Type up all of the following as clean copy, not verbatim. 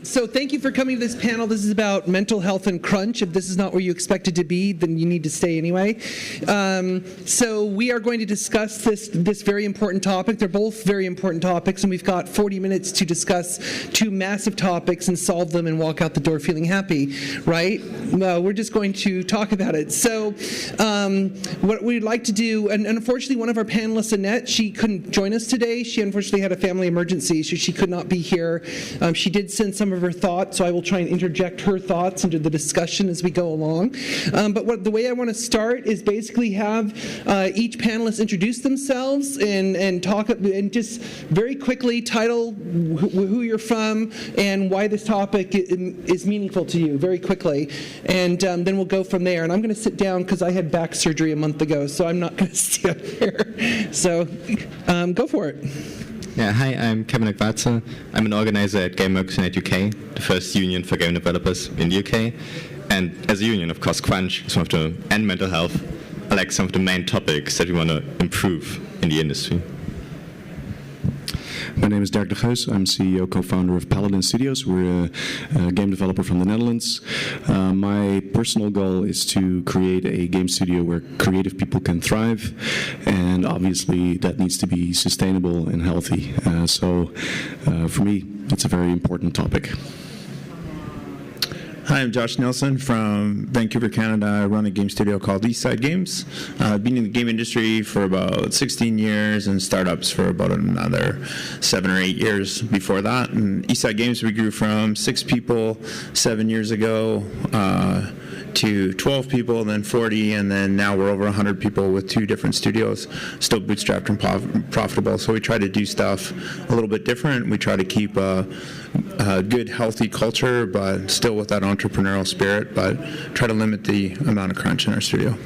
So thank you for coming to this panel. This is about mental health and crunch. If this is not where you expected to be, then you need to stay anyway. So we are going to discuss this very important topic. They're both very important topics, and we've got 40 minutes to discuss two massive topics and solve them and walk out the door feeling happy, right? No, we're just going to talk about it. So what we'd like to do, and unfortunately one of our panelists, Annette, she couldn't join us today. She unfortunately had a family emergency, so she could not be here. She did send some of her thoughts, so I will try and interject her thoughts into the discussion as we go along. But the way I want to start is basically have each panelist introduce themselves and talk, and just very quickly title who you're from and why this topic is meaningful to you, very quickly. And then we'll go from there. And I'm going to sit down because I had back surgery a month ago, so I'm not going to stay up here. So go for it. Yeah, hi, I'm Kevin Agwaze. I'm an organizer at Geogrify UK, the first union for game developers in the UK. And as a union, of course, crunch, and mental health are like some of the main topics that we want to improve in the industry. My name is Derk Geus. I'm CEO, co-founder of Paladin Studios. We're a game developer from the Netherlands. My personal goal is to create a game studio where creative people can thrive, and obviously that needs to be sustainable and healthy. So for me, it's a very important topic. Hi, I'm Josh Nilson from Vancouver, Canada. I run a game studio called Eastside Games. I've been in the game industry for about 16 years and startups for about another 7 or 8 years before that. And Eastside Games, we grew from 6 people 7 years ago to 12 people, then 40, and then now we're over 100 people with 2 different studios, still bootstrapped and profitable. So we try to do stuff a little bit different. We try to keep a good, healthy culture, but still with that entrepreneurial spirit, but try to limit the amount of crunch in our studio.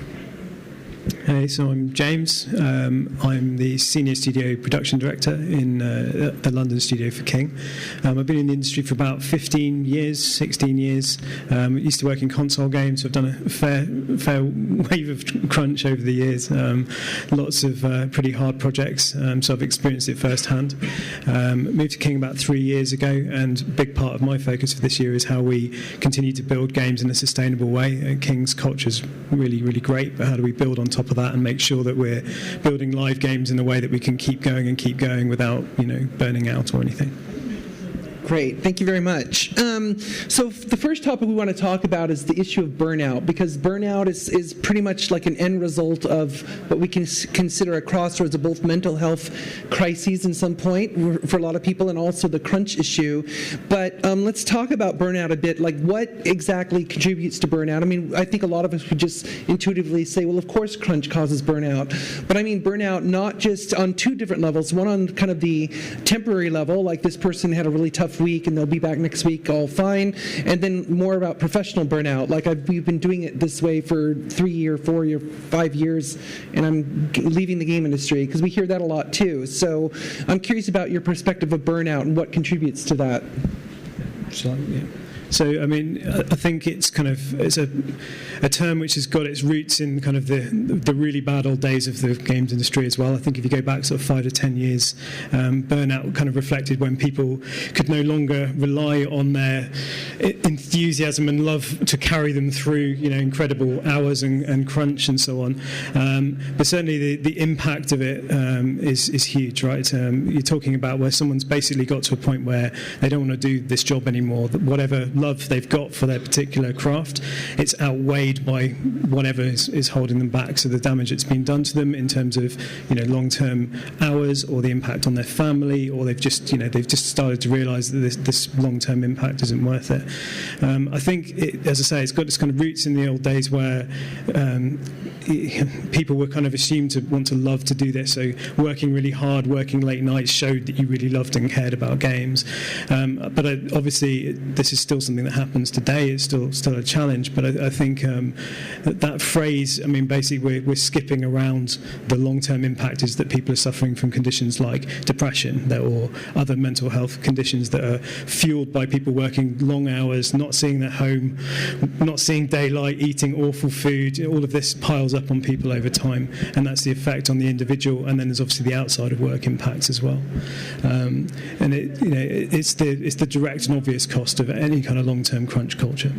Hey, so I'm James. I'm the Senior Studio Production Director in the London studio for King. I've been in the industry for about 15 years, 16 years. I used to work in console games, so I've done a fair wave of crunch over the years. Lots of pretty hard projects, so I've experienced it firsthand. Moved to King about 3 years ago, and a big part of my focus for this year is how we continue to build games in a sustainable way. King's culture is really, really great, but how do we build on top of that and make sure that we're building live games in a way that we can keep going without, burning out or anything. Great, thank you very much. So the first topic we want to talk about is the issue of burnout, because burnout is pretty much like an end result of what we can consider a crossroads of both mental health crises in some point for a lot of people, and also the crunch issue. But let's talk about burnout a bit. Like, what exactly contributes to burnout? I mean, I think a lot of us would just intuitively say, well, of course crunch causes burnout. But I mean burnout not just on 2 different levels. One on kind of the temporary level, like this person had a really tough week and they'll be back next week all fine, and then more about professional burnout, like we've been doing it this way for 3 or 4 or 5 years and I'm leaving the game industry, because we hear that a lot too. So I'm curious about your perspective of burnout and what contributes to that. So, I mean, I think it's a term which has got its roots in kind of the really bad old days of the games industry as well. I think if you go back sort of 5 to 10 years, burnout kind of reflected when people could no longer rely on their enthusiasm and love to carry them through, incredible hours and crunch and so on. But certainly the impact of it is huge, right? You're talking about where someone's basically got to a point where they don't want to do this job anymore, that whatever love they've got for their particular craft, it's outweighed by whatever is holding them back. So the damage that's been done to them in terms of long-term hours, or the impact on their family, or they've just started to realise that this long-term impact isn't worth it. I think, as I say, it's got its kind of roots in the old days where people were kind of assumed to want to love to do this. So working really hard, working late nights showed that you really loved and cared about games. But obviously, this is still something that happens today. It's still a challenge, but I think that phrase, I mean, basically we're skipping around the long-term impact is that people are suffering from conditions like depression or other mental health conditions that are fueled by people working long hours, not seeing their home, not seeing daylight, eating awful food. All of this piles up on people over time, and that's the effect on the individual, and then there's obviously the outside of work impacts as well. And it's the direct and obvious cost of any kind of long-term crunch culture.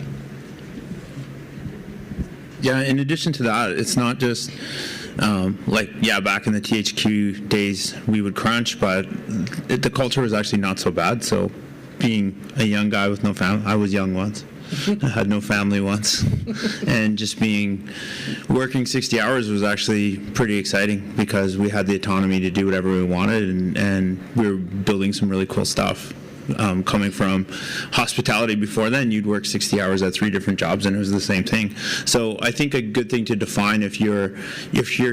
Yeah, in addition to that, it's not just back in the THQ days we would crunch, but the culture was actually not so bad. So being a young guy with no family, I was young once. I had no family once, and just working 60 hours was actually pretty exciting because we had the autonomy to do whatever we wanted, and we were building some really cool stuff. Coming from hospitality before then, you'd work 60 hours at 3 different jobs and it was the same thing. So I think a good thing to define if you're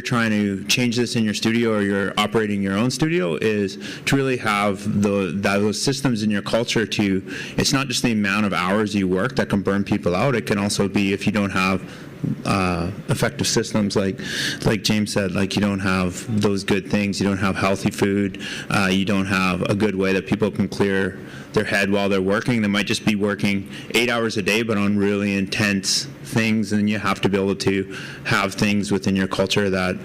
trying to change this in your studio or you're operating your own studio is to really have those systems in your culture it's not just the amount of hours you work that can burn people out. It can also be if you don't have effective systems like James said, like you don't have those good things, you don't have healthy food, you don't have a good way that people can clear their head while they're working. They might just be working 8 hours a day but on really intense things, and you have to be able to have things within your culture that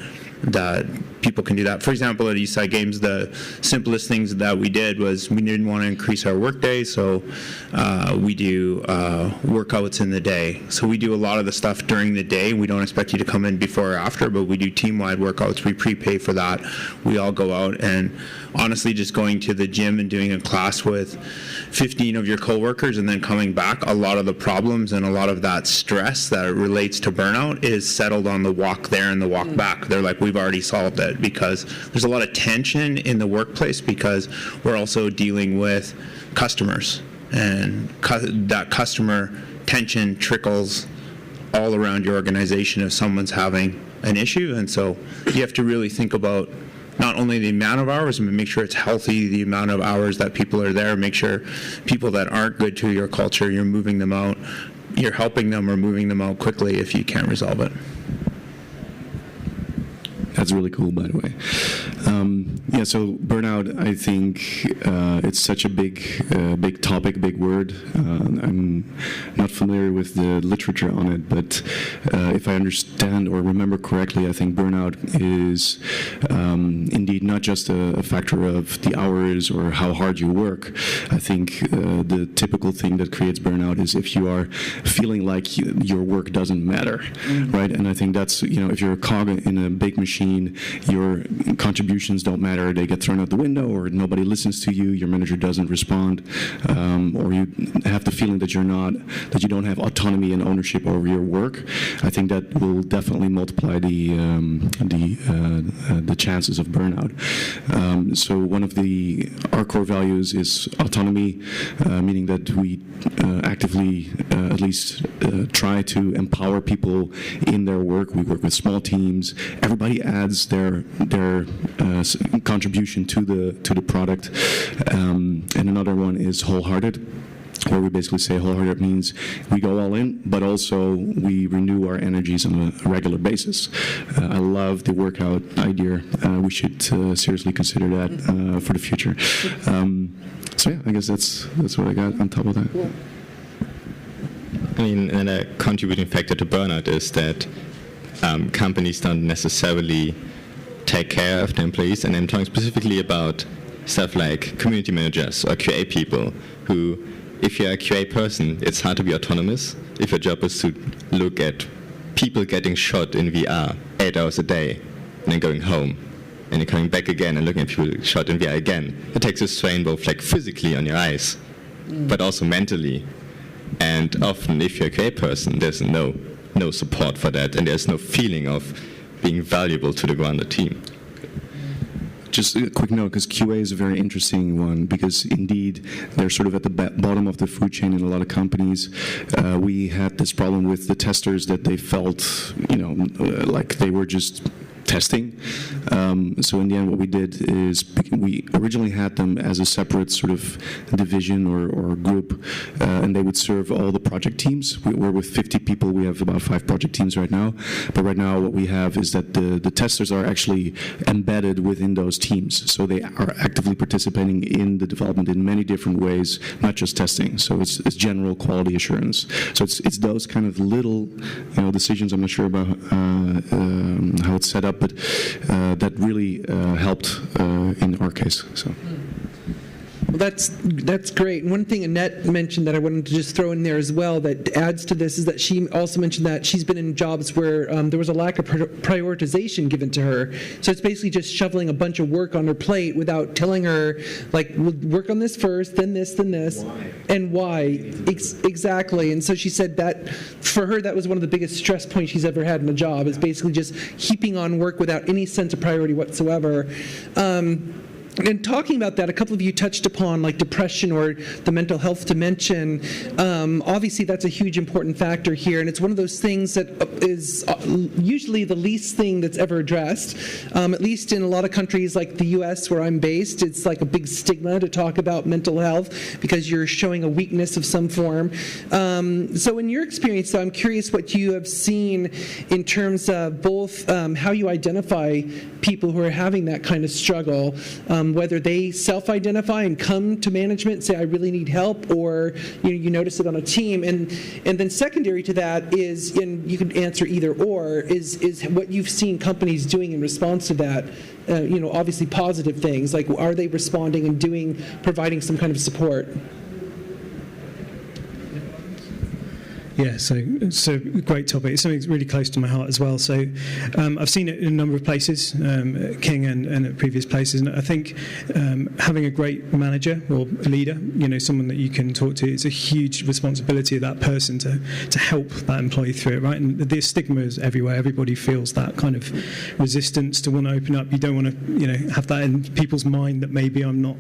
people can do that. For example, at Eastside Games, the simplest things that we did was we didn't want to increase our workday, so we do workouts in the day. So we do a lot of the stuff during the day. We don't expect you to come in before or after, but we do team-wide workouts. We prepay for that. We all go out, and honestly, just going to the gym and doing a class with 15 of your coworkers and then coming back, a lot of the problems and a lot of that stress that relates to burnout is settled on the walk there and the walk back. They're like, we've already solved it, because there's a lot of tension in the workplace because we're also dealing with customers, and that customer tension trickles all around your organization if someone's having an issue. And so you have to really think about not only the amount of hours, but make sure it's healthy, the amount of hours that people are there. Make sure people that aren't good to your culture, you're moving them out, you're helping them or moving them out quickly if you can't resolve it. That's really cool, by the way. So burnout, I think it's such a big topic, big word. I'm not familiar with the literature on it, but if I understand or remember correctly, I think burnout is indeed not just a factor of the hours or how hard you work. I think the typical thing that creates burnout is if you are feeling like your work doesn't matter, right? And I think that's, if you're a cog in a big machine, your contributions don't matter. They get thrown out the window, or nobody listens to you. Your manager doesn't respond, or you have the feeling that you don't have autonomy and ownership over your work. I think that will definitely multiply the chances of burnout. So one of our core values is autonomy, meaning that we actively at least try to empower people in their work. We work with small teams. Everybody adds their contribution to the product. And another one is wholehearted, where we basically say wholehearted means we go all in, but also we renew our energies on a regular basis. I love the workout idea. We should seriously consider that for the future. I guess that's what I got on top of that. I mean, and a contributing factor to burnout is that companies don't necessarily take care of their employees, and I'm talking specifically about stuff like community managers or QA people who, if you're a QA person, it's hard to be autonomous if your job is to look at people getting shot in VR 8 hours a day and then going home and you're coming back again and looking at people shot in VR again. It takes a strain both like physically on your eyes, but also mentally. And often if you're a QA person, there's no support for that, and there's no feeling of being valuable to the grounded team. Just a quick note, because QA is a very interesting one, because indeed they're sort of at the bottom of the food chain in a lot of companies. We had this problem with the testers that they felt, like they were just testing. So in the end, what we did is we originally had them as a separate sort of division or group, and they would serve all the project teams. We're with 50 people. We have about 5 project teams right now. But right now, what we have is that the testers are actually embedded within those teams. So they are actively participating in the development in many different ways, not just testing. So it's general quality assurance. So it's those kind of little, decisions. I'm not sure about how it's set up, but that really helped in our case. So. Well, that's great. And one thing Annette mentioned that I wanted to just throw in there as well that adds to this is that she also mentioned that she's been in jobs where there was a lack of prioritization given to her. So it's basically just shoveling a bunch of work on her plate without telling her, like, we'll work on this first, then this, then this. Why? And why. Exactly. And so she said that for her, that was one of the biggest stress points she's ever had in a job, is basically just heaping on work without any sense of priority whatsoever. And talking about that, a couple of you touched upon like depression or the mental health dimension. Obviously, that's a huge important factor here, and it's one of those things that is usually the least thing that's ever addressed. At least in a lot of countries like the U.S. where I'm based, it's like a big stigma to talk about mental health because you're showing a weakness of some form. So in your experience, though, I'm curious what you have seen in terms of both how you identify people who are having that kind of struggle, whether they self-identify and come to management and say, I really need help, or you notice it on a team. And then secondary to that is, and you can answer either or, is what you've seen companies doing in response to that. Obviously positive things, like are they responding and providing some kind of support? Yeah, so great topic. It's something that's really close to my heart as well. So I've seen it in a number of places, at King and at previous places. And I think having a great manager or leader, someone that you can talk to, is a huge responsibility of that person to help that employee through it, right? And the stigma is everywhere. Everybody feels that kind of resistance to want to open up. You don't want to, have that in people's mind that maybe I'm not,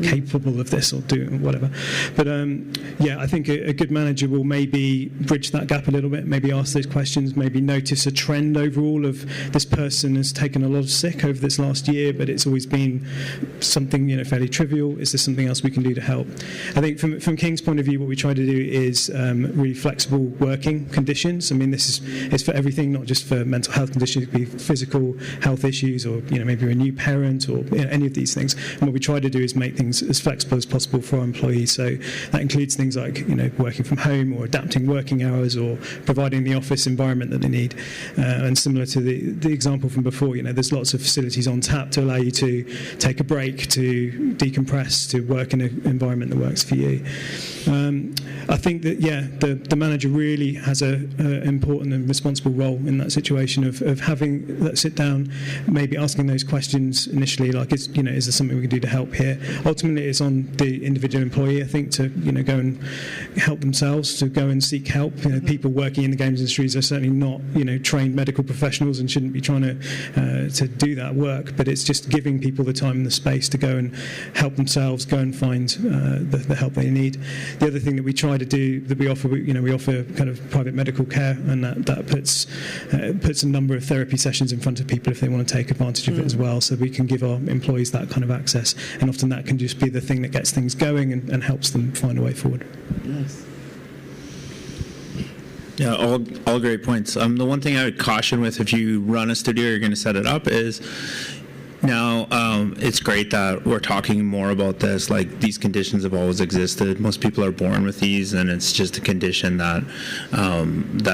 capable of this or doing whatever. But I think a good manager will maybe bridge that gap a little bit, maybe ask those questions, maybe notice a trend overall of this person has taken a lot of sick over this last year, but it's always been something fairly trivial. Is there something else we can do to help? I think from King's point of view, what we try to do is really flexible working conditions. I mean, this is for everything, not just for mental health conditions. It could be physical health issues, or maybe you're a new parent, or any of these things. And what we try to do is make things as flexible as possible for our employees. So that includes things like working from home, or adapting working hours, or providing the office environment that they need. And similar to the example from before, there's lots of facilities on tap to allow you to take a break, to decompress, to work in an environment that works for you. I think that, the manager really has an important and responsible role in that situation of having that sit down, maybe asking those questions initially, like, is there something we can do to help here? Ultimately, it's on the individual employee, I think, to go and help themselves, to go and seek help. People working in the games industries are certainly not, trained medical professionals and shouldn't be trying to do that work. But it's just giving people the time and the space to go and help themselves, go and find the help they need. The other thing that we try to do, that we offer kind of private medical care, and that puts a number of therapy sessions in front of people if they want to take advantage of it as well. So we can give our employees that kind of access, and often that can just be the thing that gets things going and helps them find a way forward. Yes. Yeah, all great points. The one thing I would caution with, if you run a studio, you're going to set it up, is now it's great that we're talking more about this. Like, these conditions have always existed. Most people are born with these, and it's just a condition that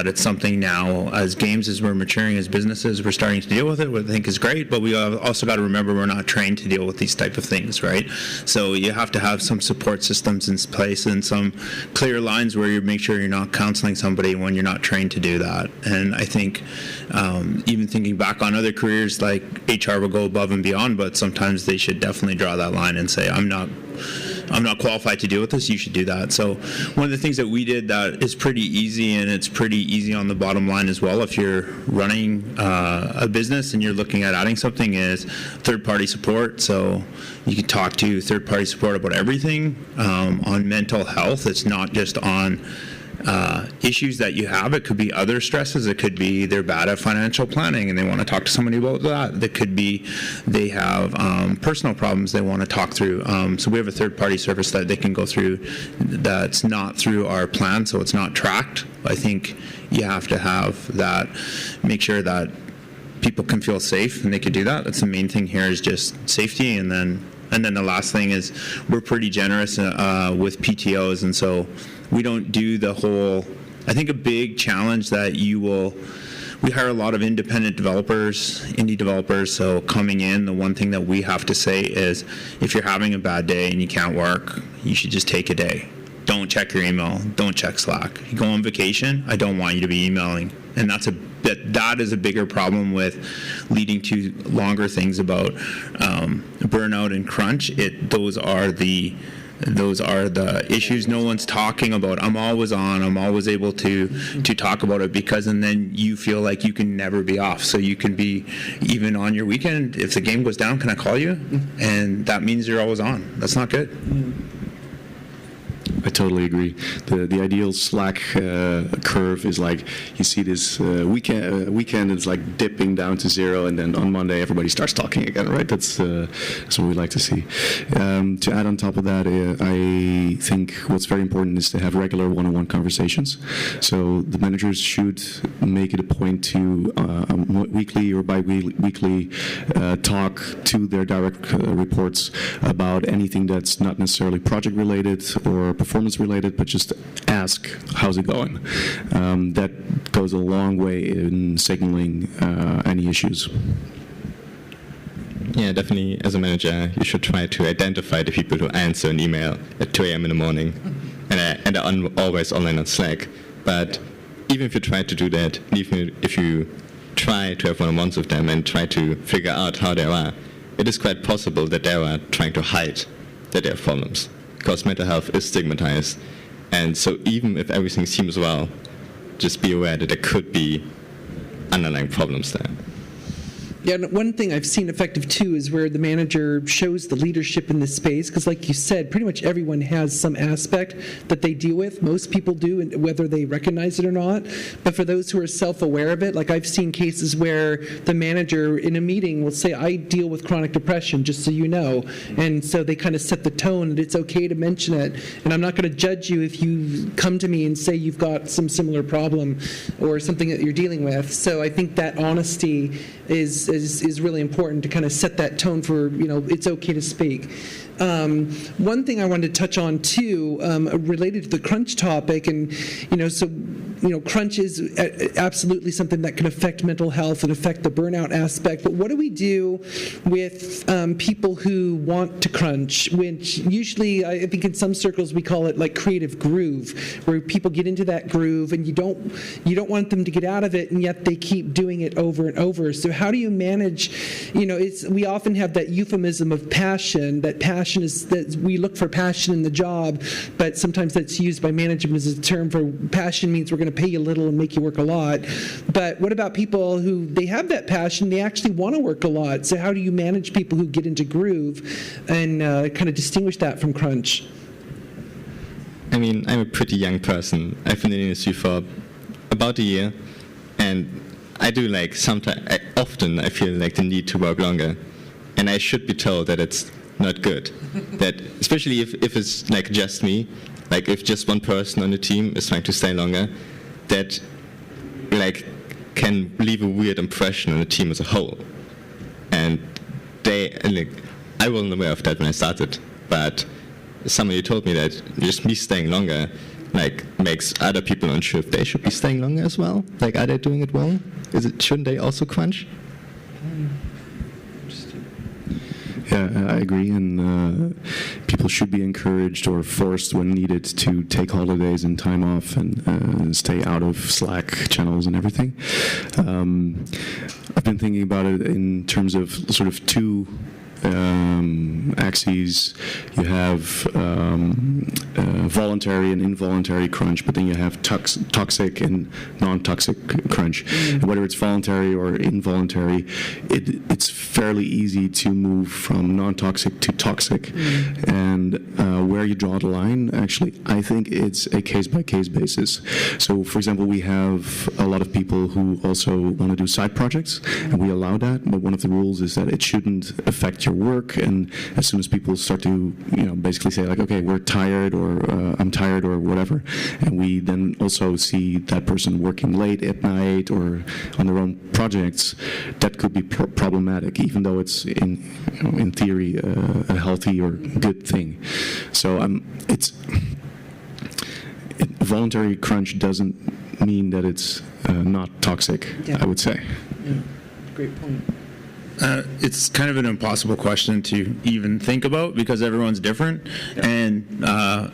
it's something now, as games, as we're maturing as businesses, we're starting to deal with it, which I think is great. But we also got to remember we're not trained to deal with these type of things, right? So you have to have some support systems in place and some clear lines where you make sure you're not counseling somebody when you're not trained to do that. And I think even thinking back on other careers, like HR will go above and beyond, but sometimes they should definitely draw that line and say, I'm not qualified to deal with this, you should do that. So one of the things that we did that is pretty easy, and it's pretty easy on the bottom line as well, if you're running a business and you're looking at adding something, is third-party support. So you can talk to third-party support about everything on mental health. It's not just on issues that you have. It could be other stresses. It could be they're bad at financial planning and they want to talk to somebody about that. It could be they have personal problems they want to talk through. So we have a third-party service that they can go through that's not through our plan, so it's not tracked. I think you have to have that, make sure that people can feel safe and they can do that. That's the main thing here, is just safety. And then the last thing is we're pretty generous with PTOs, and so we don't do the whole, I think a big challenge that we hire a lot of independent developers, indie developers, so coming in, the one thing that we have to say is if you're having a bad day and you can't work, you should just take a day. Don't check your email, don't check Slack. You go on vacation, I don't want you to be emailing. And that is a bigger problem with leading to longer things about burnout and crunch. Those are the issues no one's talking about. I'm always on. I'm always able to talk about it, and then you feel like you can never be off. So you can be, even on your weekend, if the game goes down, can I call you? And that means you're always on. That's not good. I totally agree. The ideal Slack curve is like you see this weekend it's like dipping down to zero, and then on Monday everybody starts talking again, right? That's what we like to see. To add on top of that, I think what's very important is to have regular one-on-one conversations. So the managers should make it a point to weekly or bi-weekly talk to their direct reports about anything that's not necessarily project related or performance related, but just ask, how's it going? That goes a long way in signaling any issues. Yeah, definitely. As a manager, you should try to identify the people who answer an email at 2 a.m. in the morning and are always online on Slack. But even if you try to do that, even if you try to have one-on-ones with them and try to figure out how they are, it is quite possible that they are trying to hide that they have problems, because mental health is stigmatized. And so even if everything seems well, just be aware that there could be underlying problems there. Yeah, and one thing I've seen effective too is where the manager shows the leadership in this space, because like you said, pretty much everyone has some aspect that they deal with. Most people do, and whether they recognize it or not. But for those who are self-aware of it, like I've seen cases where the manager in a meeting will say, I deal with chronic depression, just so you know. And so they kind of set the tone that it's okay to mention it, and I'm not going to judge you if you come to me and say you've got some similar problem or something that you're dealing with. So I think that honesty is really important to kind of set that tone for, it's okay to speak. One thing I wanted to touch on too, related to the crunch topic, and crunch is absolutely something that can affect mental health and affect the burnout aspect. But what do we do with people who want to crunch? Which usually, I think in some circles we call it like creative groove, where people get into that groove and you don't want them to get out of it, and yet they keep doing it over and over. So how do you manage? We often have that euphemism of passion. That passion is that we look for passion in the job, but sometimes that's used by management as a term for passion means we're going to pay you little and make you work a lot. But what about people who they have that passion, they actually want to work a lot? So how do you manage people who get into groove and kind of distinguish that from crunch? I mean, I'm a pretty young person. I've been in the industry for about a year, and I do often I feel like the need to work longer, and I should be told that it's not good. That especially if it's like just me, like if just one person on the team is trying to stay longer, that like can leave a weird impression on the team as a whole. And I wasn't aware of that when I started, but somebody told me that just me staying longer makes other people unsure if they should be staying longer as well. Like, are they doing it wrong? Shouldn't they also crunch? Yeah, I agree, and people should be encouraged or forced when needed to take holidays and time off and stay out of Slack channels and everything. I've been thinking about it in terms of sort of two axes, you have voluntary and involuntary crunch, but then you have toxic and non-toxic crunch. And whether it's voluntary or involuntary, it's fairly easy to move from non-toxic to toxic. And where you draw the line, actually, I think it's a case-by-case basis. So, for example, we have a lot of people who also want to do side projects, and we allow that, but one of the rules is that it shouldn't affect your work. And as soon as people start to, basically say like, okay, we're tired, or I'm tired, or whatever, and we then also see that person working late at night or on their own projects, that could be problematic, even though it's in theory a healthy or good thing. So voluntary crunch doesn't mean that it's not toxic, I would say. Yeah. Great point. It's kind of an impossible question to even think about because everyone's different and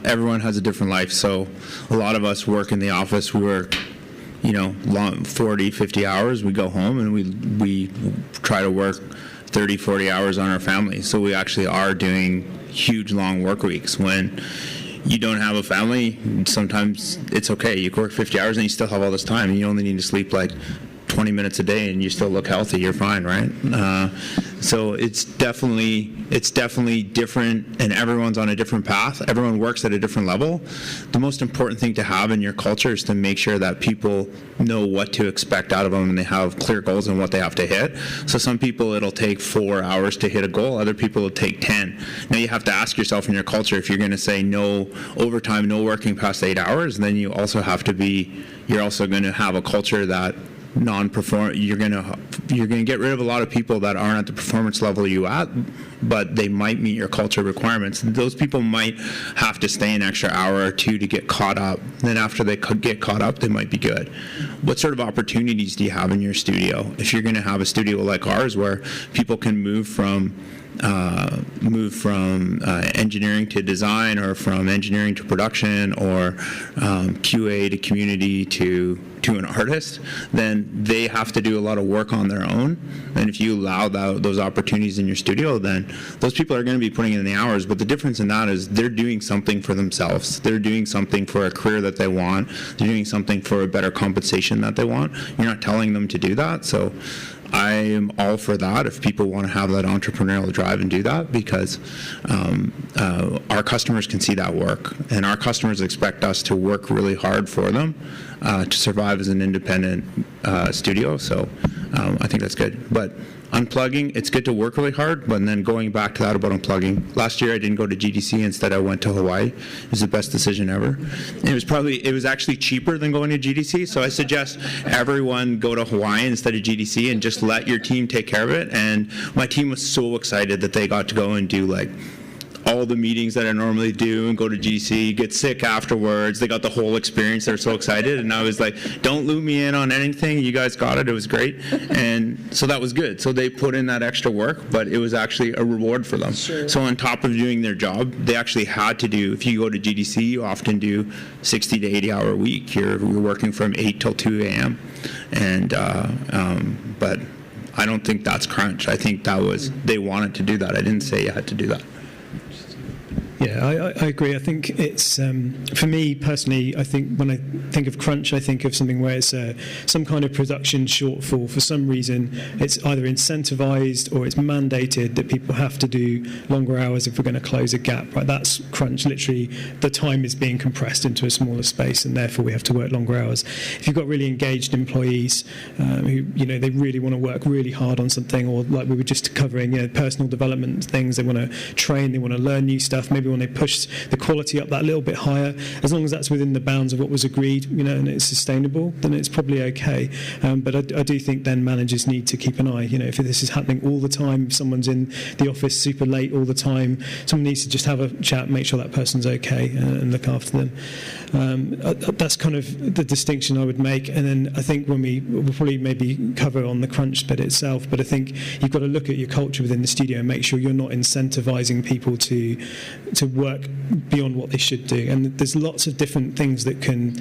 everyone has a different life. So a lot of us work in the office. We work, long 40, 50 hours. We go home and we try to work 30, 40 hours on our family. So we actually are doing huge long work weeks. When you don't have a family, sometimes it's okay. You work 50 hours and you still have all this time, and you only need to sleep like 20 minutes a day and you still look healthy, you're fine, right? So it's definitely different, and everyone's on a different path. Everyone works at a different level. The most important thing to have in your culture is to make sure that people know what to expect out of them and they have clear goals and what they have to hit. So some people, it'll take 4 hours to hit a goal. Other people, it'll take 10. Now you have to ask yourself in your culture, if you're going to say no overtime, no working past 8 hours, then you also have to you're also going to have a culture that you're going to get rid of a lot of people that aren't at the performance level you at, but they might meet your culture requirements. Those people might have to stay an extra hour or two to get caught up. Then after they get caught up, they might be good. What sort of opportunities do you have in your studio? If you're going to have a studio like ours where people can move from engineering to design, or from engineering to production, or QA to community to an artist, then they have to do a lot of work on their own. And if you allow those opportunities in your studio, then those people are going to be putting in the hours. But the difference in that is they're doing something for themselves. They're doing something for a career that they want. They're doing something for a better compensation that they want. You're not telling them to do that. So I am all for that if people want to have that entrepreneurial drive and do that, because our customers can see that work, and our customers expect us to work really hard for them to survive as an independent studio. So I think that's good. But unplugging, it's good to work really hard, but then going back to that about unplugging. Last year I didn't go to GDC, instead I went to Hawaii. It was the best decision ever. And it was actually cheaper than going to GDC, so I suggest everyone go to Hawaii instead of GDC and just let your team take care of it. And my team was so excited that they got to go and do like all the meetings that I normally do and go to GC, get sick afterwards. They got the whole experience. They're so excited. And I was like, don't loop me in on anything. You guys got it. It was great. And so that was good. So they put in that extra work, but it was actually a reward for them. Sure. So on top of doing their job, they actually had to do, if you go to GDC, you often do 60 to 80 hour a week. You're working from 8 till 2 a.m. And, but I don't think that's crunch. I think that was, they wanted to do that. I didn't say you had to do that. Yeah, I agree. I think it's, for me personally, I think when I think of crunch, I think of something where it's some kind of production shortfall. For some reason, it's either incentivized or it's mandated that people have to do longer hours if we're going to close a gap. Right? That's crunch. Literally, the time is being compressed into a smaller space, and therefore we have to work longer hours. If you've got really engaged employees who, they really want to work really hard on something, or like we were just covering, personal development things, they want to train, they want to learn new stuff, maybe when they push the quality up that little bit higher, as long as that's within the bounds of what was agreed, and it's sustainable, then it's probably okay. But I do think then managers need to keep an eye. If this is happening all the time, if someone's in the office super late all the time, someone needs to just have a chat, make sure that person's okay, and look after them. That's kind of the distinction I would make. And then I think we'll probably maybe cover on the crunch bit itself, but I think you've got to look at your culture within the studio and make sure you're not incentivizing people to work beyond what they should do. And there's lots of different things that can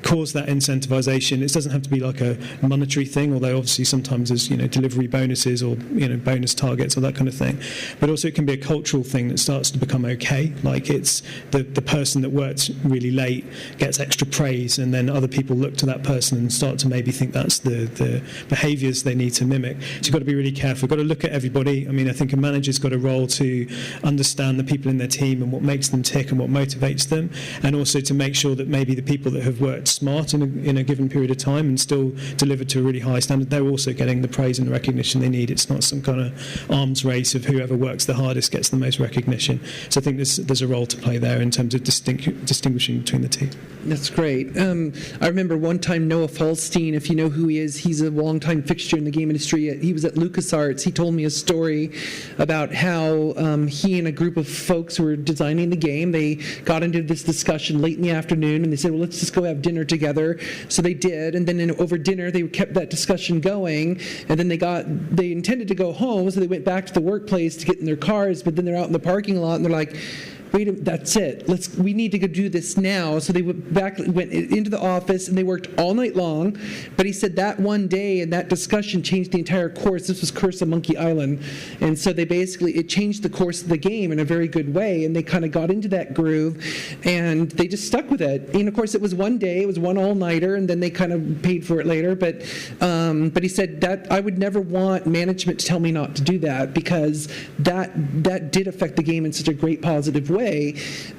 cause that incentivization. It doesn't have to be like a monetary thing, although obviously sometimes there's delivery bonuses or bonus targets or that kind of thing. But also it can be a cultural thing that starts to become okay. Like it's the person that works really late gets extra praise, and then other people look to that person and start to maybe think that's the behaviours they need to mimic. So you've got to be really careful. You've got to look at everybody. I mean, I think a manager's got a role to understand the people in their team and what makes them tick and what motivates them, and also to make sure that maybe the people that have worked smart in a given period of time and still delivered to a really high standard, they're also getting the praise and the recognition they need. It's not some kind of arms race of whoever works the hardest gets the most recognition. So I think there's a role to play there in terms of distinguishing between the two. That's great. I remember one time Noah Falstein, if you know who he is, he's a longtime fixture in the game industry. He was at LucasArts. He told me a story about how he and a group of folks who were designing the game, they got into this discussion late in the afternoon, and they said, well, let's just go have dinner together. So they did, and then over dinner, they kept that discussion going, and then they intended to go home, so they went back to the workplace to get in their cars, but then they're out in the parking lot, and they're like, wait a minute, that's it. We need to go do this now. So they went into the office, and they worked all night long. But he said that one day and that discussion changed the entire course. This was Curse of Monkey Island. And so it changed the course of the game in a very good way. And they kind of got into that groove, and they just stuck with it. And of course, it was one day, it was one all-nighter, and then they kind of paid for it later. But he said that I would never want management to tell me not to do that, because that did affect the game in such a great positive way.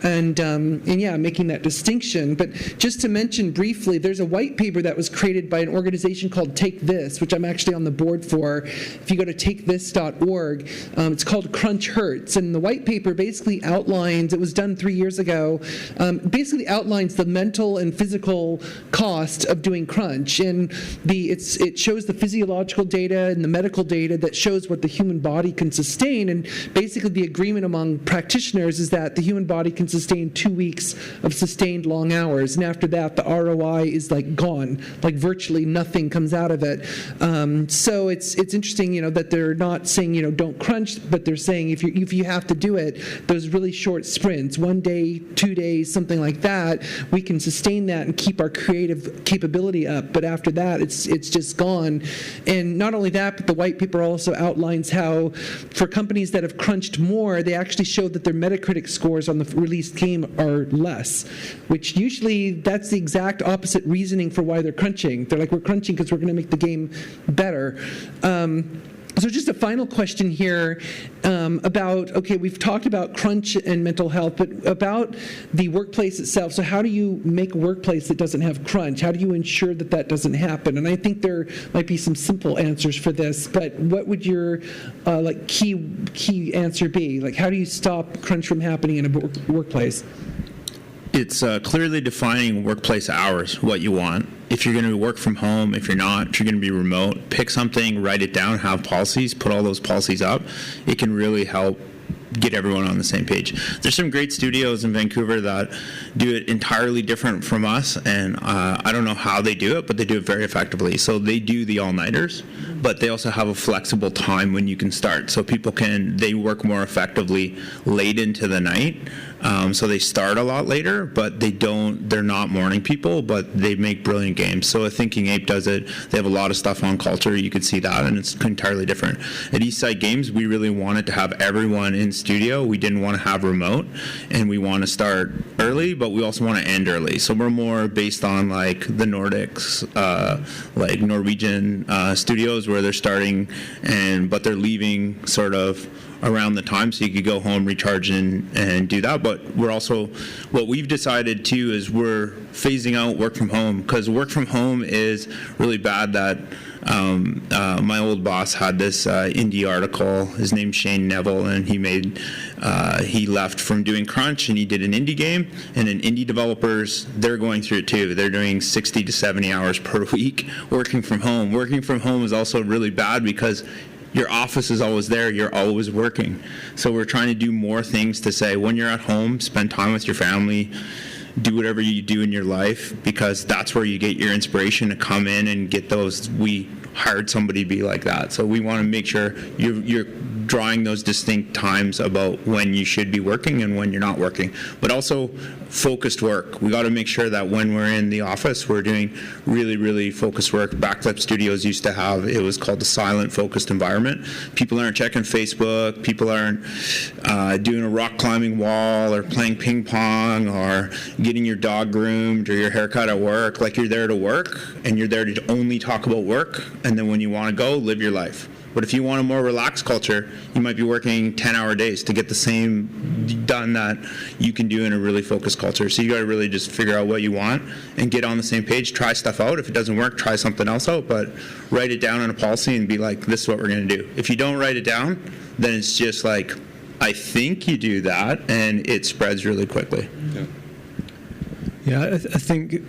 And yeah, making that distinction. But just to mention briefly, there's a white paper that was created by an organization called Take This, which I'm actually on the board for. If you go to takethis.org, it's called Crunch Hurts. And the white paper basically outlines, it was done 3 years ago, basically outlines the mental and physical cost of doing crunch. And it shows the physiological data and the medical data that shows what the human body can sustain. And basically the agreement among practitioners is that the human body can sustain 2 weeks of sustained long hours, and after that the ROI is like gone, like virtually nothing comes out of it. So it's interesting, that they're not saying don't crunch, but they're saying if you have to do it, those really short sprints, 1 day, 2 days, something like that, we can sustain that and keep our creative capability up. But after that, it's just gone. And not only that, but the white paper also outlines how for companies that have crunched more, they actually showed that their Metacritic scores on the released game are less, which usually that's the exact opposite reasoning for why they're crunching. They're like, we're crunching because we're going to make the game better. So just a final question here about, okay, we've talked about crunch and mental health, but about the workplace itself. So how do you make a workplace that doesn't have crunch? How do you ensure that that doesn't happen? And I think there might be some simple answers for this, but what would your key answer be? Like, how do you stop crunch from happening in a workplace? It's clearly defining workplace hours, what you want. If you're going to work from home, if you're not, if you're going to be remote, pick something, write it down, have policies, put all those policies up. It can really help get everyone on the same page. There's some great studios in Vancouver that do it entirely different from us, and I don't know how they do it, but they do it very effectively. So they do the all-nighters, but they also have a flexible time when you can start. So they work more effectively late into the night. So they start a lot later, but they're not morning people, but they make brilliant games. So a Thinking Ape does it. They have a lot of stuff on culture. You could see that, and it's entirely different. At Eastside Games, we really wanted to have everyone in studio. We didn't want to have remote, and we want to start early, but we also want to end early. So we're more based on like the Nordics, like Norwegian studios where they're starting, but they're leaving sort of around the time, so you could go home, recharge, and do that. But we're also, what we've decided too is we're phasing out work from home, because work from home is really bad. That my old boss had this indie article. His name's Shane Neville, and he left from doing crunch, and he did an indie game. And in indie developers, they're going through it too. They're doing 60 to 70 hours per week working from home. Working from home is also really bad because your office is always there, you're always working. So we're trying to do more things to say, when you're at home, spend time with your family, do whatever you do in your life, because that's where you get your inspiration to come in and get those. We hired somebody to be like that. So we want to make sure you're drawing those distinct times about when you should be working and when you're not working. But also focused work. We got to make sure that when we're in the office, we're doing really, really focused work. Backflip Studios used to have, it was called the silent focused environment. People aren't checking Facebook, people aren't doing a rock climbing wall or playing ping pong or getting your dog groomed or your haircut at work. Like, you're there to work and you're there to only talk about work, and then when you want to go, live your life. But if you want a more relaxed culture, you might be working 10-hour days to get the same done that you can do in a really focused culture. So you got to really just figure out what you want and get on the same page, try stuff out. If it doesn't work, try something else out, but write it down in a policy and be like, this is what we're going to do. If you don't write it down, then it's just like, I think you do that, and it spreads really quickly. Yeah, I think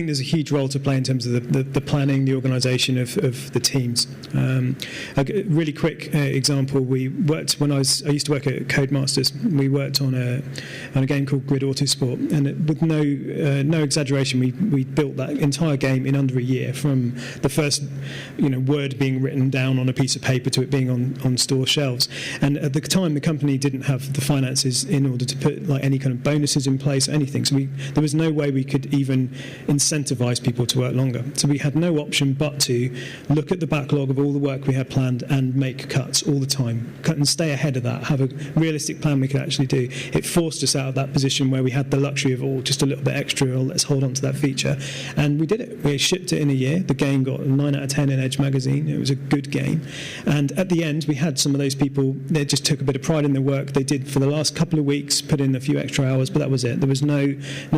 there's a huge role to play in terms of the planning, the organisation of the teams. A really quick example: we worked when I used to work at Codemasters. We worked on a game called Grid Autosport, and with no exaggeration, we built that entire game in under a year, from the first word being written down on a piece of paper to it being on store shelves. And at the time, the company didn't have the finances in order to put like any kind of bonuses in place, or anything. So there was no way we could even incentivize people to work longer. So we had no option but to look at the backlog of all the work we had planned and make cuts all the time, cut and stay ahead of that, have a realistic plan we could actually do. It forced us out of that position where we had the luxury of just a little bit extra, or let's hold on to that feature. And we did it. We shipped it in a year. The game got a 9 out of 10 in Edge magazine. It was a good game. And at the end, we had some of those people that just took a bit of pride in their work. They did for the last couple of weeks, put in a few extra hours, but that was it. There was no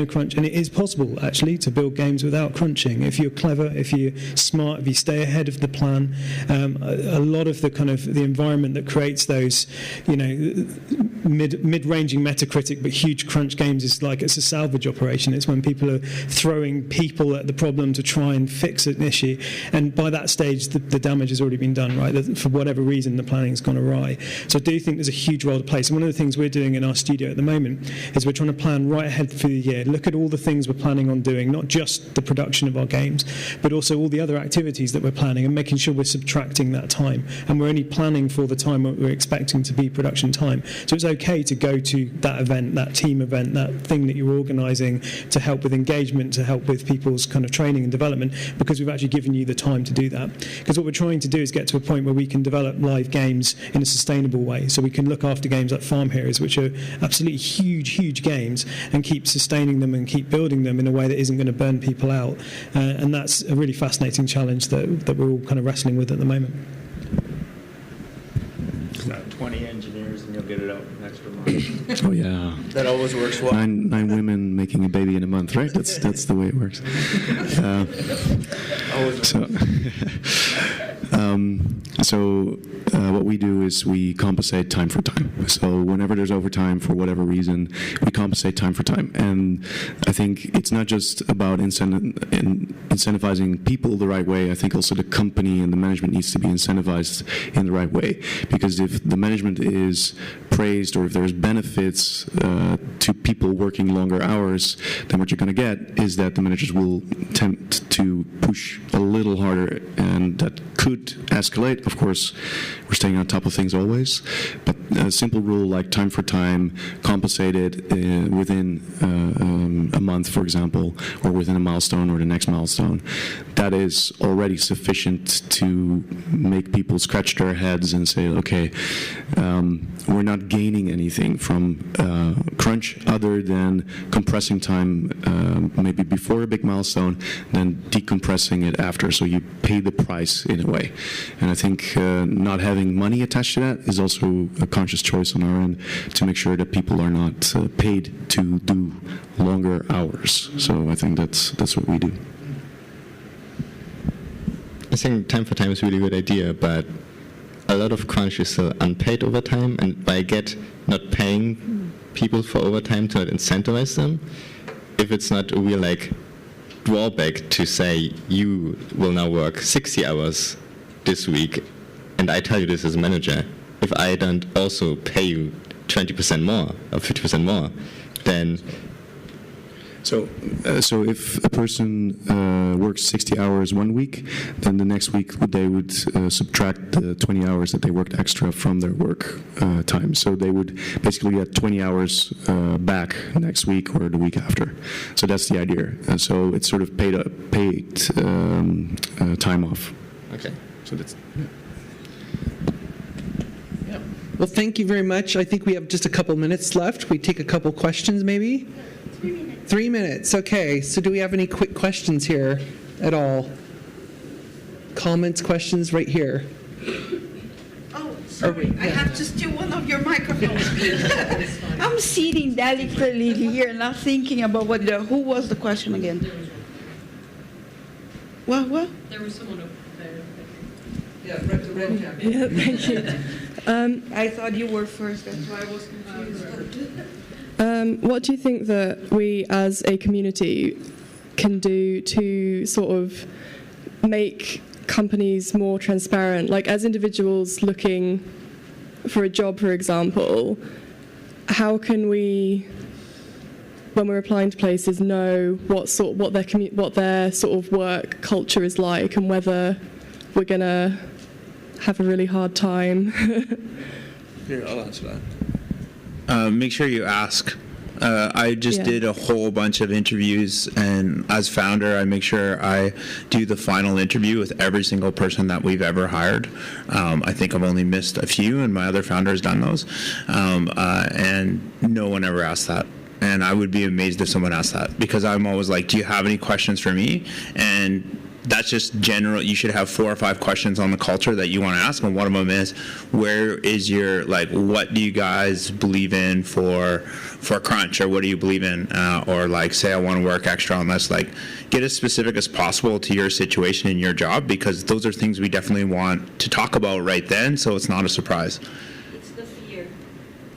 crunch. And it is possible, actually, to build games without crunching. If you're clever, if you're smart, if you stay ahead of the plan. A lot of the kind of the environment that creates those, mid-ranging Metacritic but huge crunch games is like it's a salvage operation. It's when people are throwing people at the problem to try and fix an issue, and by that stage the damage has already been done, right? For whatever reason the planning's gone awry. So I do think there's a huge role to play. So one of the things we're doing in our studio at the moment is we're trying to plan right ahead for the year, look at all the things we're planning on doing, not just the production of our games, but also all the other activities that we're planning, and making sure we're subtracting that time, and we're only planning for the time we're expecting to be production time. So it's okay to go to that event, that team event, that thing that you're organising to help with engagement, to help with people's kind of training and development, because we've actually given you the time to do that. Because what we're trying to do is get to a point where we can develop live games in a sustainable way, so we can look after games like Farm Heroes, which are absolutely huge games, and keep sustaining them and keep building them in a way that isn't going to burn people out. And that's a really fascinating challenge that we're all kind of wrestling with at the moment. 20 engineers and you'll get it out in an extra month. Oh yeah. That always works well. Nine women making a baby in a month, right? That's the way it works. So what we do is we compensate time for time. So whenever there's overtime for whatever reason, we compensate time for time. And I think it's not just about incentivizing people the right way. I think also the company and the management needs to be incentivized in the right way. Because if the management is praised, or if there's benefits to people working longer hours, then what you're going to get is that the managers will tempt to push a little harder, and that could escalate. Of course, we're staying on top of things always, but a simple rule like time for time, compensated within a month, for example, or within a milestone or the next milestone, that is already sufficient to make people scratch their heads and say, okay, we're not gaining anything from crunch other than compressing time maybe before a big milestone, then decompressing it after, so you pay the price in a way. And I think not having money attached to that is also a conscious choice on our end to make sure that people are not paid to do longer hours. So I think that's what we do. I think time for time is a really good idea, but a lot of crunch is still unpaid overtime, and by not paying people for overtime to not incentivize them, if it's not a real drawback to say you will now work 60 hours this week, and I tell you this as a manager, if I don't also pay you 20% more or 50% more, then So if a person works 60 hours one week, then the next week they would subtract the 20 hours that they worked extra from their work time. So they would basically get 20 hours back next week or the week after. So that's the idea. And so it's sort of paid time off. Okay. So that's. Yeah. Well, thank you very much. I think we have just a couple minutes left. We take a couple questions, maybe? 3 minutes. 3 minutes, okay. So do we have any quick questions here at all? Comments, questions, right here. Oh, sorry, I have to steal one of your microphones. I'm sitting delicately here, not thinking about who was the question again? What? There was someone over there. Yeah, the red cap. Yeah, thank you. I thought you were first, that's why I was confused. What do you think that we as a community can do to sort of make companies more transparent? Like as individuals looking for a job, for example, how can we, when we're applying to places, know what their sort of work culture is like and whether we're going to have a really hard time? Here, I'll answer that. Make sure you ask. I just did a whole bunch of interviews, and as founder, I make sure I do the final interview with every single person that we've ever hired. I think I've only missed a few, and my other founder has done those. And no one ever asked that. And I would be amazed if someone asked that, because I'm always like, do you have any questions for me? And that's just general. You should have 4 or 5 questions on the culture that you want to ask, and one of them is, where is your, like, what do you guys believe in for crunch, or what do you believe in, or like, say I want to work extra on this. Like, get as specific as possible to your situation in your job, because those are things we definitely want to talk about right then, so it's not a surprise. It's the fear.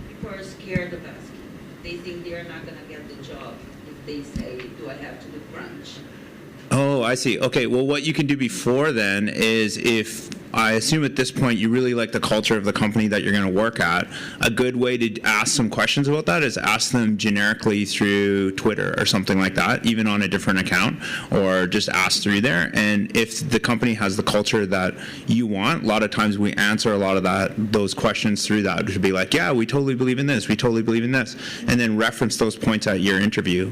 People are scared of asking. They think they're not going to get the job if they say, do I have to do crunch? Oh, I see. Okay, well, what you can do before then is, if I assume at this point you really like the culture of the company that you're going to work at, a good way to ask some questions about that is ask them generically through Twitter or something like that, even on a different account, or just ask through there. And if the company has the culture that you want, a lot of times we answer a lot of those questions through that, to be like, yeah, we totally believe in this, we totally believe in this, and then reference those points at your interview.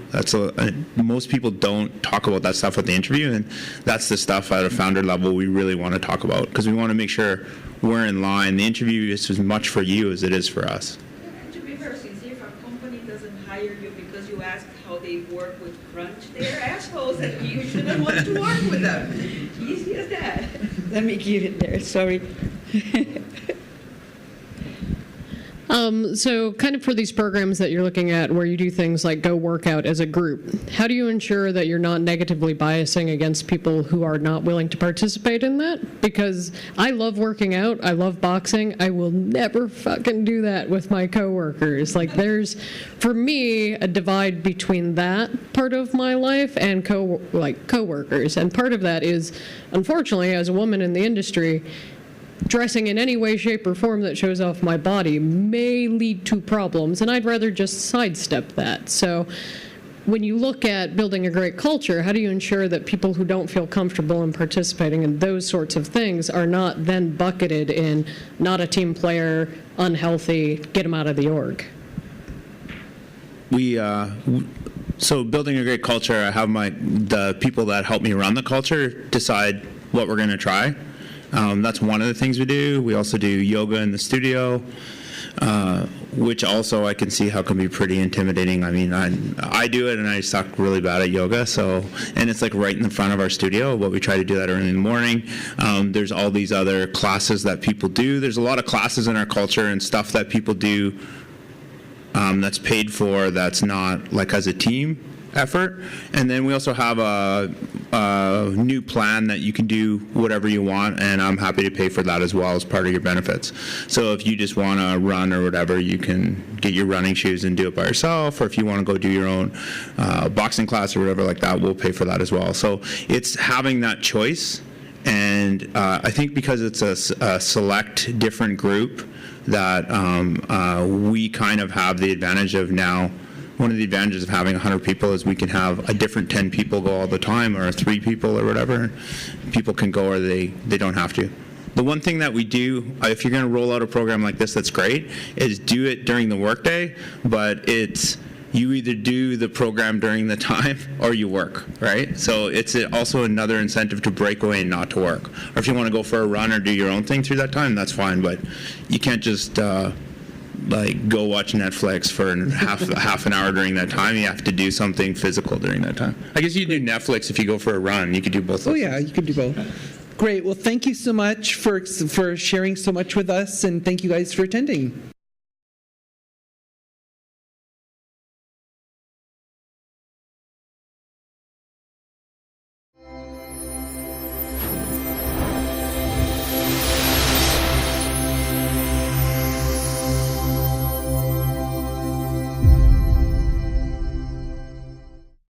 Most people don't talk about that stuff at the interview, and that's the stuff at a founder level we really want to talk about, because we want to make sure we're in line. The interview is as much for you as it is for us. And to be very sincere, if a company doesn't hire you because you asked how they work with crunch, they're assholes and you shouldn't want to work with them. Easy as that. Let me give it there, sorry. So kind of for these programs that you're looking at where you do things like go work out as a group, how do you ensure that you're not negatively biasing against people who are not willing to participate in that? Because I love working out, I love boxing, I will never fucking do that with my coworkers. Like, there's, for me, a divide between that part of my life and coworkers. And part of that is, unfortunately, as a woman in the industry, dressing in any way, shape, or form that shows off my body may lead to problems, and I'd rather just sidestep that. So when you look at building a great culture, how do you ensure that people who don't feel comfortable in participating in those sorts of things are not then bucketed in not a team player, unhealthy, get them out of the org? So building a great culture, I have the people that help me run the culture decide what we're going to try. That's one of the things we do. We also do yoga in the studio, which also I can see how can be pretty intimidating. I mean, I do it and I suck really bad at yoga. And it's like right in the front of our studio, but we try to do that early in the morning. There's all these other classes that people do. There's a lot of classes in our culture and stuff that people do that's paid for, that's not like as a team effort. And then we also have a new plan that you can do whatever you want, and I'm happy to pay for that as well as part of your benefits. So if you just want to run or whatever, you can get your running shoes and do it by yourself, or if you want to go do your own boxing class or whatever like that, we'll pay for that as well. So it's having that choice, and I think because it's a select different group that we kind of have the advantage of now one of the advantages of having 100 people is we can have a different 10 people go all the time, or 3 people or whatever. People can go or they don't have to. The one thing that we do, if you're going to roll out a program like this that's great, is do it during the workday, but it's you either do the program during the time or you work, right? So it's also another incentive to break away and not to work. Or if you want to go for a run or do your own thing through that time, that's fine, but you can't just like go watch Netflix for half an hour during that time. You have to do something physical during that time. I guess you do Netflix if you go for a run. You could do both. Oh yeah, you could do both. Great. Well, thank you so much for sharing so much with us, and thank you guys for attending.